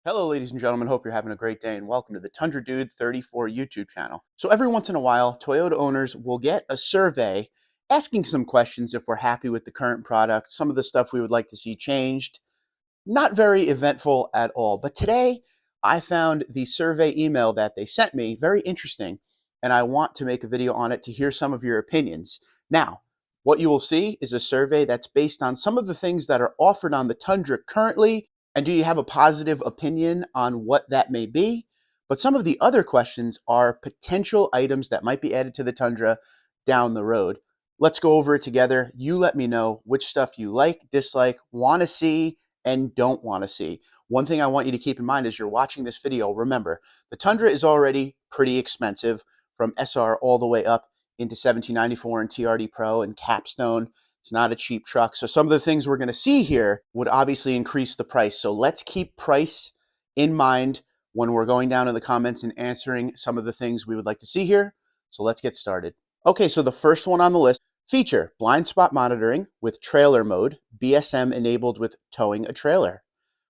Hello, ladies and gentlemen. Hope you're having a great day and welcome to the Tundra Dude 34 YouTube channel. So every once in a while, Toyota owners will get a survey asking some questions if we're happy with the current product, some of the stuff we would like to see changed. Not very eventful at all. But today, I found the survey email that they sent me very interesting, and I want to make a video on it to hear some of your opinions. Now, what you will see is a survey that's based on some of the things that are offered on the Tundra currently, and do you have a positive opinion on what that may be? But some of the other questions are potential items that might be added to the Tundra down the road. Let's go over it together. You let me know which stuff you like, dislike, want to see, and don't want to see. One thing I want you to keep in mind as you're watching this video, remember, the Tundra is already pretty expensive, from SR all the way up into 1794 and TRD Pro and Capstone. It's not a cheap truck. So some of the things we're going to see here would obviously increase the price. So let's keep price in mind when we're going down in the comments and answering some of the things we would like to see here. So let's get started. Okay, so the first one on the list, feature blind spot monitoring with trailer mode, BSM enabled with towing a trailer.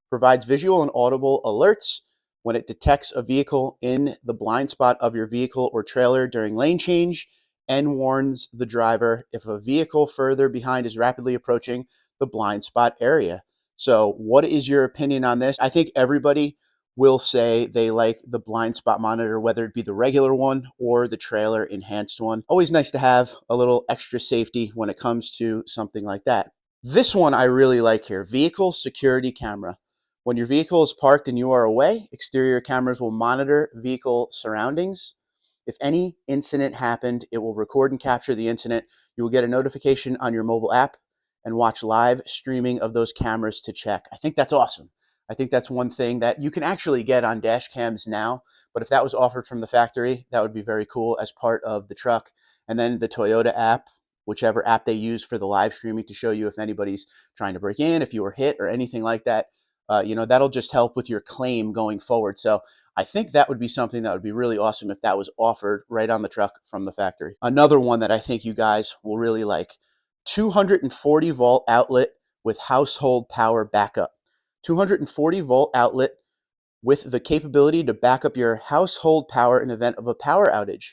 Provides visual and audible alerts when it detects a vehicle in the blind spot of your vehicle or trailer during lane change, and warns the driver if a vehicle further behind is rapidly approaching the blind spot area. So what is your opinion on this? I think everybody will say they like the blind spot monitor, whether it be the regular one or the trailer enhanced one. Always nice to have a little extra safety when it comes to something like that. This one I really like here, vehicle security camera. When your vehicle is parked and you are away, exterior cameras will monitor vehicle surroundings. If any incident happened, it will record and capture the incident. You will get a notification on your mobile app and watch live streaming of those cameras to check. I think that's awesome. I think that's one thing that you can actually get on dash cams now, but if that was offered from the factory, that would be very cool as part of the truck. And then the Toyota app, whichever app they use for the live streaming to show you if anybody's trying to break in, if you were hit or anything like that, that'll just help with your claim going forward. So I think that would be something that would be really awesome if that was offered right on the truck from the factory. Another one that I think you guys will really like, 240 volt outlet with household power backup. 240 volt outlet with the capability to back up your household power in event of a power outage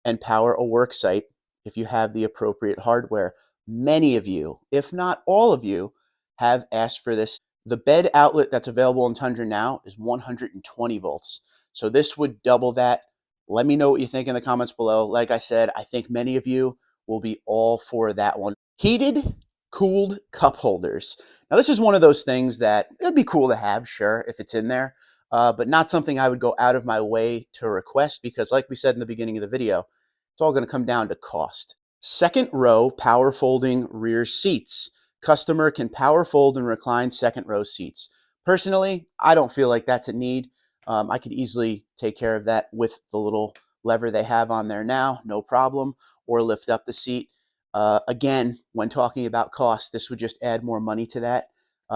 and power a work site if you have the appropriate hardware. Many of you, if not all of you, have asked for this. The bed outlet that's available in Tundra now is 120 volts. So this would double that. Let me know what you think in the comments below. Like I said, I think many of you will be all for that one. Heated, cooled cup holders. Now this is one of those things that it'd be cool to have, sure, if it's in there, but not something I would go out of my way to request because like we said in the beginning of the video, it's all going to come down to cost. Second row power folding rear seats. Customer can power fold and recline second row seats. Personally, I don't feel like that's a need. I could easily take care of that with the little lever they have on there now, no problem, or lift up the seat. Again, when talking about cost, this would just add more money to that.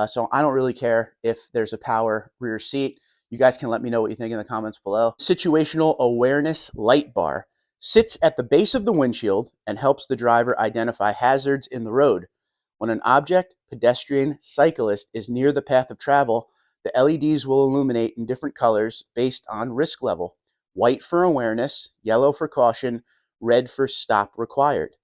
So I don't really care if there's a power rear seat. You guys can let me know what you think in the comments below. Situational awareness light bar. Sits at the base of the windshield and helps the driver identify hazards in the road. When an object, pedestrian, cyclist is near the path of travel, the LEDs will illuminate in different colors based on risk level. White for awareness, yellow for caution, red for stop required.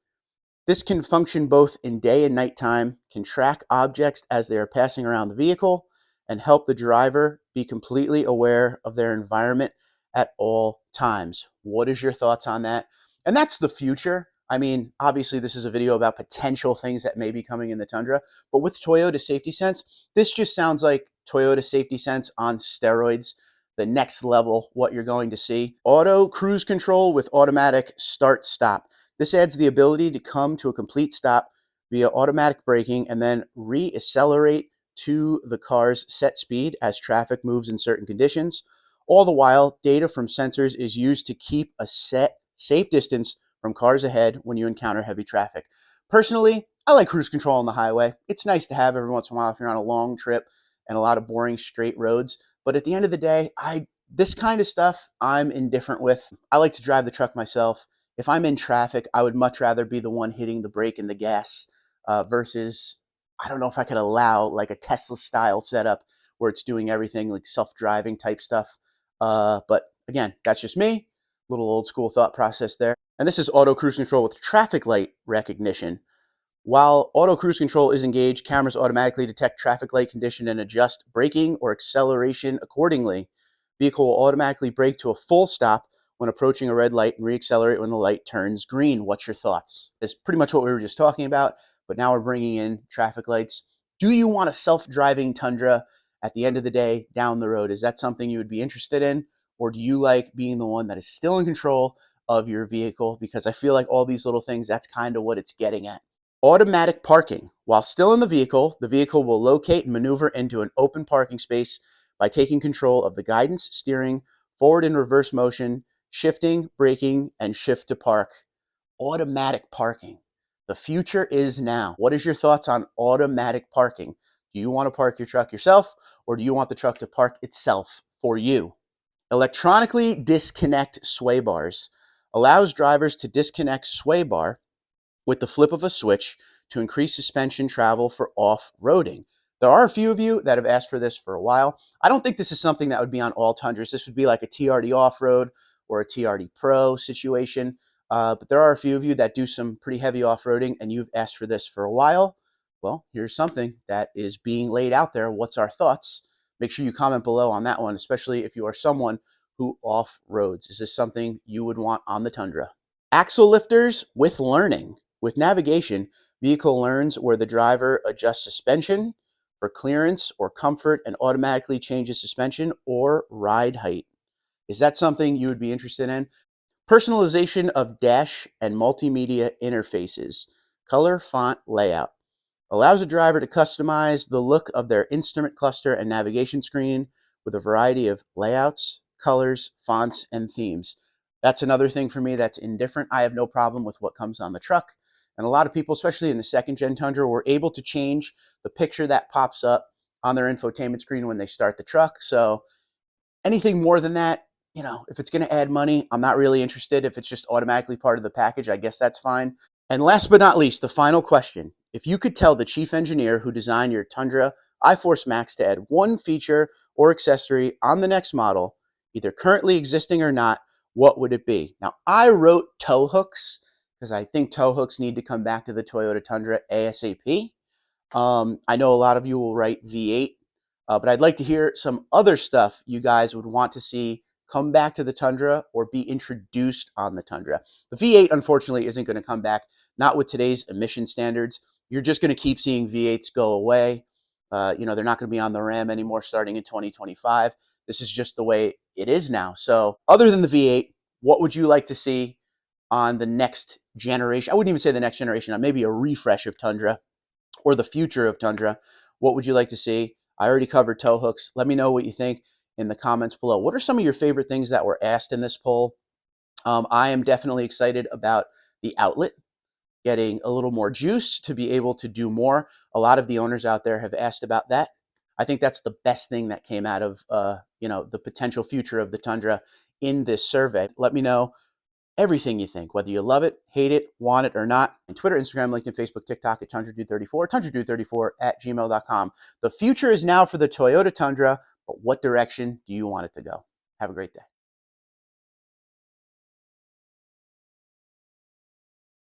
This can function both in day and nighttime, can track objects as they are passing around the vehicle, and help the driver be completely aware of their environment at all times. What is your thoughts on that? And that's the future. I mean, obviously this is a video about potential things that may be coming in the Tundra, but with Toyota Safety Sense, this just sounds like Toyota Safety Sense on steroids, the next level, what you're going to see. Auto cruise control with automatic start stop. This adds the ability to come to a complete stop via automatic braking and then re-accelerate to the car's set speed as traffic moves in certain conditions. All the while, data from sensors is used to keep a set safe distance from cars ahead when you encounter heavy traffic. Personally, I like cruise control on the highway. It's nice to have every once in a while if you're on a long trip and a lot of boring straight roads. But at the end of the day, this kind of stuff I'm indifferent with. I like to drive the truck myself. If I'm in traffic, I would much rather be the one hitting the brake and the gas versus, I don't know if I could allow like a Tesla style setup where it's doing everything like self-driving type stuff. But again, that's just me. Little old school thought process there. And this is auto cruise control with traffic light recognition. While auto cruise control is engaged, cameras automatically detect traffic light condition and adjust braking or acceleration accordingly. Vehicle will automatically brake to a full stop when approaching a red light and reaccelerate when the light turns green. What's your thoughts? It's pretty much what we were just talking about, but now we're bringing in traffic lights. Do you want a self-driving Tundra at the end of the day down the road? Is that something you would be interested in? Or do you like being the one that is still in control of your vehicle? Because I feel like all these little things, that's kind of what it's getting at. Automatic parking. While still in the vehicle will locate and maneuver into an open parking space by taking control of the guidance, steering, forward and reverse motion, shifting, braking, and shift to park. Automatic parking. The future is now. What is your thoughts on automatic parking? Do you want to park your truck yourself, or do you want the truck to park itself for you? Electronically disconnect sway bars. Allows drivers to disconnect sway bar with the flip of a switch to increase suspension travel for off-roading. There are a few of you that have asked for this for a while. I don't think this is something that would be on all Tundras. This would be like a TRD off-road or a TRD Pro situation. But there are a few of you that do some pretty heavy off-roading, and you've asked for this for a while. Well, here's something that is being laid out there. What's our thoughts? Make sure you comment below on that one, especially if you are someone who off-roads. Is this something you would want on the Tundra? Axle lifters with learning. With navigation, vehicle learns where the driver adjusts suspension for clearance or comfort and automatically changes suspension or ride height. Is that something you would be interested in? Personalization of dash and multimedia interfaces. Color, font, layout. Allows a driver to customize the look of their instrument cluster and navigation screen with a variety of layouts, colors, fonts, and themes. That's another thing for me that's indifferent. I have no problem with what comes on the truck. And a lot of people, especially in the second gen Tundra, were able to change the picture that pops up on their infotainment screen when they start the truck. So anything more than that, if it's going to add money, I'm not really interested. If it's just automatically part of the package, I guess that's fine. And last but not least, the final question. If you could tell the chief engineer who designed your Tundra iForce Max to add one feature or accessory on the next model, either currently existing or not, what would it be? Now, I wrote tow hooks because I think tow hooks need to come back to the Toyota Tundra ASAP. I know a lot of you will write V8, but I'd like to hear some other stuff you guys would want to see come back to the Tundra or be introduced on the Tundra. The V8, unfortunately, isn't going to come back, not with today's emission standards. You're just going to keep seeing V8s go away. They're not going to be on the Ram anymore starting in 2025. This is just the way it is now. So other than the V8, what would you like to see on the next generation? I wouldn't even say the next generation, maybe a refresh of Tundra or the future of Tundra. What would you like to see? I already covered tow hooks. Let me know what you think in the comments below. What are some of your favorite things that were asked in this poll? I am definitely excited about the outlet getting a little more juice to be able to do more. A lot of the owners out there have asked about that. I think that's the best thing that came out of the potential future of the Tundra in this survey. Let me know everything you think, whether you love it, hate it, want it or not. And Twitter, Instagram, LinkedIn, Facebook, TikTok at TundraDude34, TundraDude34 at gmail.com. The future is now for the Toyota Tundra, but what direction do you want it to go? Have a great day.